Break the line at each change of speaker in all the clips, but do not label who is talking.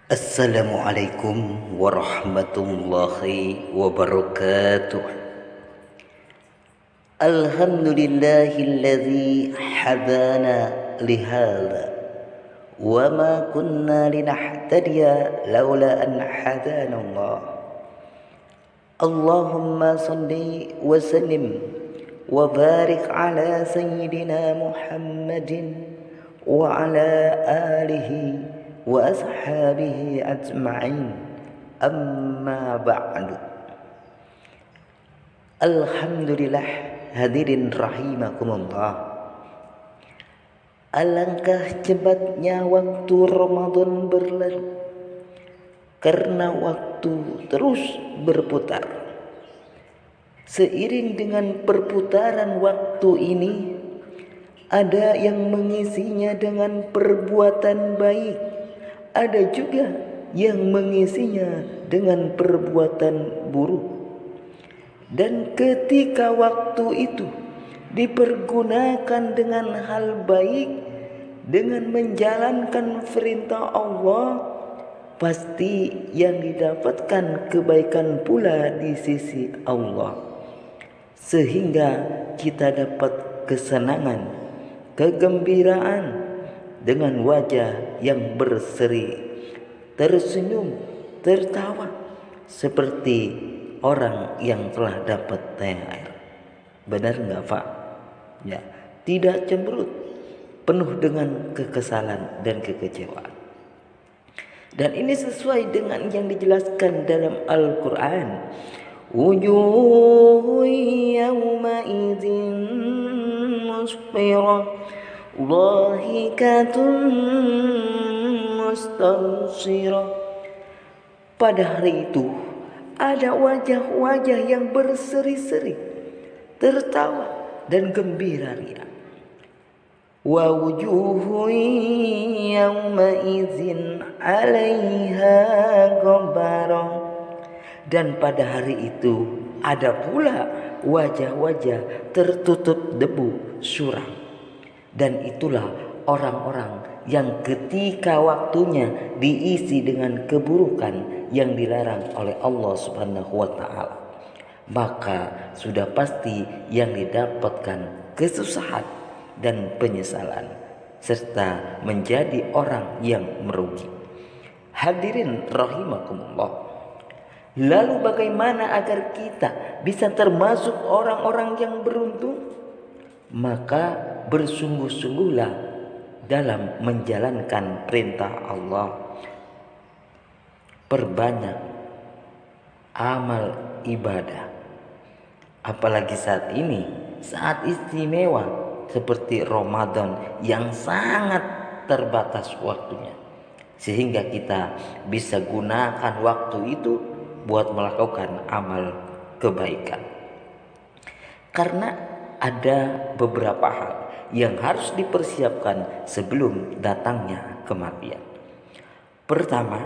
Assalamualaikum warahmatullahi wabarakatuh. Alhamdulillahilladzi hadana lihada wa ma kunna linahtadiya laula an hadana Allah. Allahumma salli wa sallim wa barik ala sayyidina Muhammadin wa ala alihi wa ashabihi ajma'in, amma ba'du. Alhamdulillah, hadirin rahimakumullah. Alangkah cepatnya waktu Ramadan berlalu, karena waktu terus berputar. Seiring dengan perputaran waktu ini, ada yang mengisinya dengan perbuatan baik, ada juga yang mengisinya dengan perbuatan buruk. Dan ketika waktu itu dipergunakan dengan hal baik, dengan menjalankan perintah Allah, pasti yang didapatkan kebaikan pula di sisi Allah. Sehingga kita dapat kesenangan, kegembiraan dengan wajah yang berseri, tersenyum, tertawa seperti orang yang telah dapat THR. Benar enggak, Pak? Ya, tidak cemberut, penuh dengan kekesalan dan kekecewaan. Dan ini sesuai dengan yang dijelaskan dalam Al-Qur'an. Wujuhun yawma idzin musfirah dhahikatun mustabshirah. Pada hari itu ada wajah-wajah yang berseri-seri, tertawa dan gembira ria. Wa wujuhun yawma idzin 'alaiha ghabarah. Dan pada hari itu ada pula wajah-wajah tertutup debu suram. Dan itulah orang-orang yang ketika waktunya diisi dengan keburukan yang dilarang oleh Allah Subhanahu wa ta'ala, maka sudah pasti yang didapatkan kesusahan dan penyesalan serta menjadi orang yang merugi. Hadirin rahimakumullah. Lalu bagaimana agar kita bisa termasuk orang-orang yang beruntung? Maka bersungguh-sungguhlah dalam menjalankan perintah Allah. Perbanyak amal ibadah. Apalagi saat ini, saat istimewa seperti Ramadan yang sangat terbatas waktunya. Sehingga kita bisa gunakan waktu itu buat melakukan amal kebaikan. Karena ada beberapa hal yang harus dipersiapkan sebelum datangnya kematian. Pertama,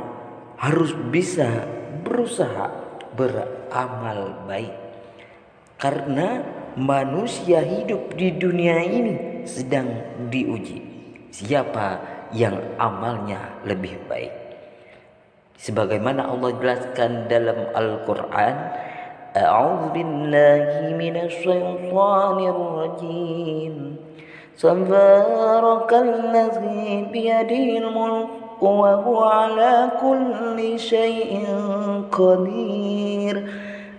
harus bisa berusaha beramal baik. Karena manusia hidup di dunia ini sedang diuji. Siapa yang amalnya lebih baik? Sebagaimana Allah jelaskan dalam Al-Qur'an, A'udzu billahi minasy syaithanir rajim. Tabarakalladzi biyadihil mulku wa huwa ala kulli syai'in qadir.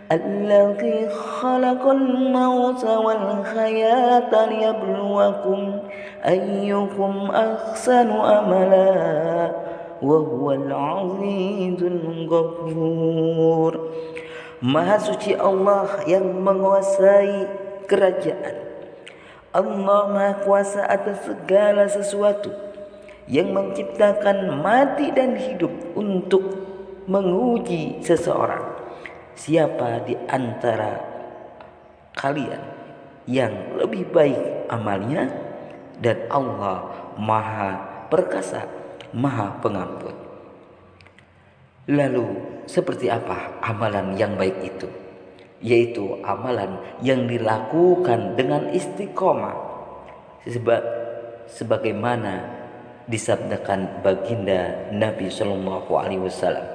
Alladzi khalaqal mauta wal hayata liyabluwakum ayyukum ahsanu amala wa huwal azizul ghafur. Maha suci Allah yang menguasai kerajaan. Allah Maha kuasa atas segala sesuatu, yang menciptakan mati dan hidup untuk menguji seseorang. Siapa di antara kalian yang lebih baik amalnya? Dan Allah Maha perkasa, Maha pengampun. Lalu seperti apa amalan yang baik itu? Yaitu amalan yang dilakukan dengan istiqomah, sebagaimana disabdakan baginda Nabi Shallallahu Alaihi Wasallam,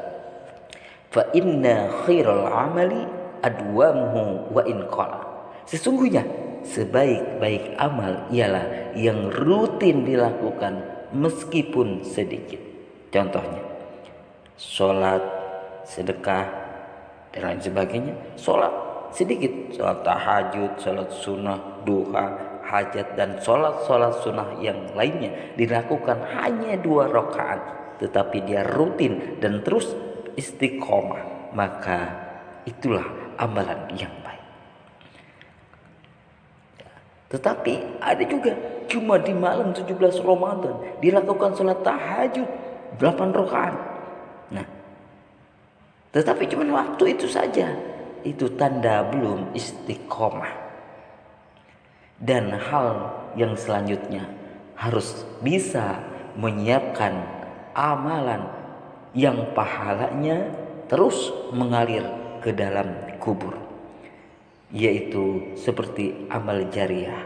fa inna khairal amali adwamuhu wa in qala. Sesungguhnya sebaik-baik amal ialah yang rutin dilakukan meskipun sedikit. Contohnya sholat, sedekah, dan lain sebagainya. Sholat sedikit, sholat tahajud, sholat sunnah, duha, hajat, dan sholat sunnah yang lainnya dilakukan hanya 2 rakaat, tetapi dia rutin dan terus istiqomah, maka itulah amalan yang baik. Tetapi ada juga cuma di malam 17 Ramadan dilakukan sholat tahajud 8 rakaat. Nah, tetapi cuma waktu itu saja. Itu tanda belum istiqomah. Dan hal yang selanjutnya harus bisa menyiapkan amalan yang pahalanya terus mengalir ke dalam kubur, yaitu seperti amal jariah,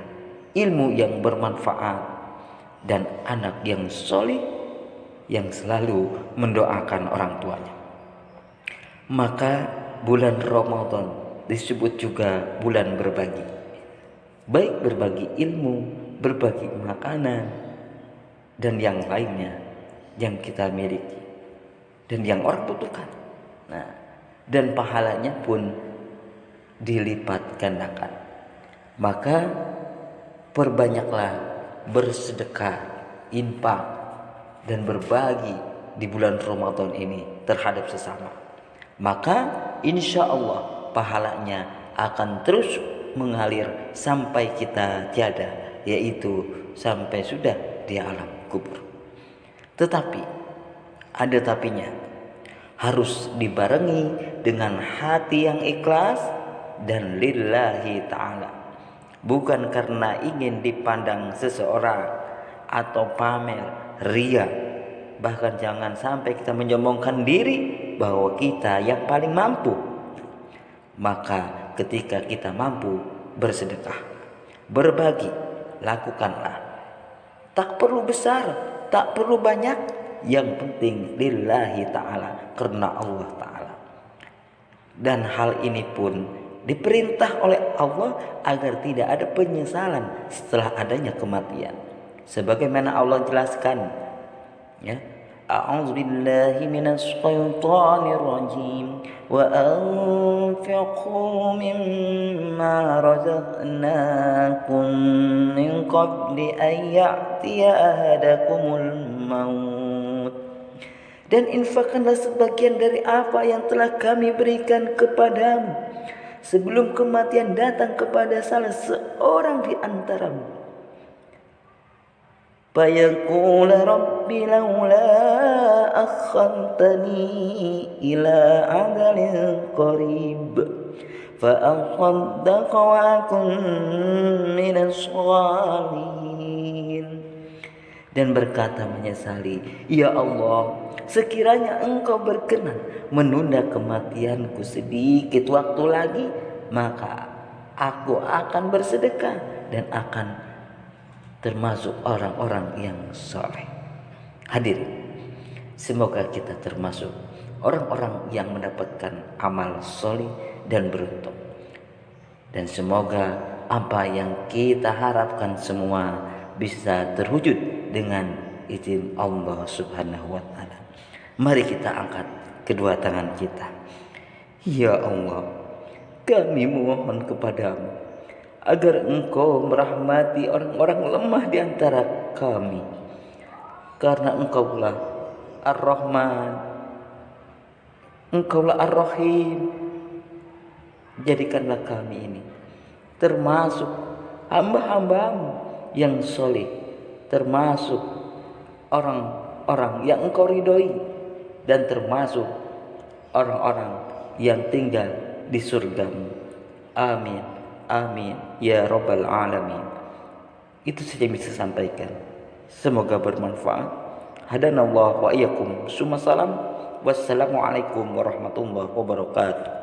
ilmu yang bermanfaat, dan anak yang solih yang selalu mendoakan orang tuanya. Maka bulan Ramadan disebut juga bulan berbagi, baik berbagi ilmu, berbagi makanan, dan yang lainnya yang kita miliki dan yang orang butuhkan. Nah, dan pahalanya pun dilipat gandakan. Maka perbanyaklah bersedekah, infak, dan berbagi di bulan Ramadan ini terhadap sesama. Maka insya Allah pahalanya akan terus mengalir sampai kita tiada, yaitu sampai sudah di alam kubur. Tetapi ada tapinya, harus dibarengi dengan hati yang ikhlas dan lillahi ta'ala, bukan karena ingin dipandang seseorang atau pamer, ria. Bahkan jangan sampai kita menyombongkan diri bahwa kita yang paling mampu. Maka ketika kita mampu bersedekah, berbagi, lakukanlah. Tak perlu besar, tak perlu banyak, yang penting lillahi ta'ala, karena Allah ta'ala. Dan hal ini pun diperintah oleh Allah agar tidak ada penyesalan setelah adanya kematian. Sebagaimana Allah jelaskan, ya, a'udzubillahi minasyaitonir rajim wa anfiqu mimma razaqnakum min qabli an ya'tiya ahadakumul maut. Dan infakkanlah sebagian dari apa yang telah kami berikan kepadamu sebelum kematian datang kepada salah seorang di antaramu. Fayaqula rabbi laula akhartani ila ajalin qarib fa asaddaqa wa akun minas shalihin. Dan berkata menyesali, ya Allah, sekiranya Engkau berkenan menunda kematianku sedikit waktu lagi, maka aku akan bersedekah dan akan termasuk orang-orang yang soleh. Hadirin, semoga kita termasuk orang-orang yang mendapatkan amal soleh dan beruntung. Dan semoga apa yang kita harapkan semua bisa terwujud dengan izin Allah Subhanahu wa ta'ala. Mari kita angkat kedua tangan kita. Ya Allah, kami mohon kepadamu agar Engkau merahmati orang-orang lemah di antara kami, karena Engkaulah Ar-Rahman, Engkaulah Ar-Rahim. Jadikanlah kami ini termasuk hamba-hambamu yang soleh, termasuk orang-orang yang Engkau ridhoi, dan termasuk orang-orang yang tinggal di surgamu. Amin, amin, ya Rabbal Alamin. Itu saja yang bisa sampaikan. Semoga bermanfaat. Hadanallahu wa iyyakum. Wassalamualaikum warahmatullahi wabarakatuh.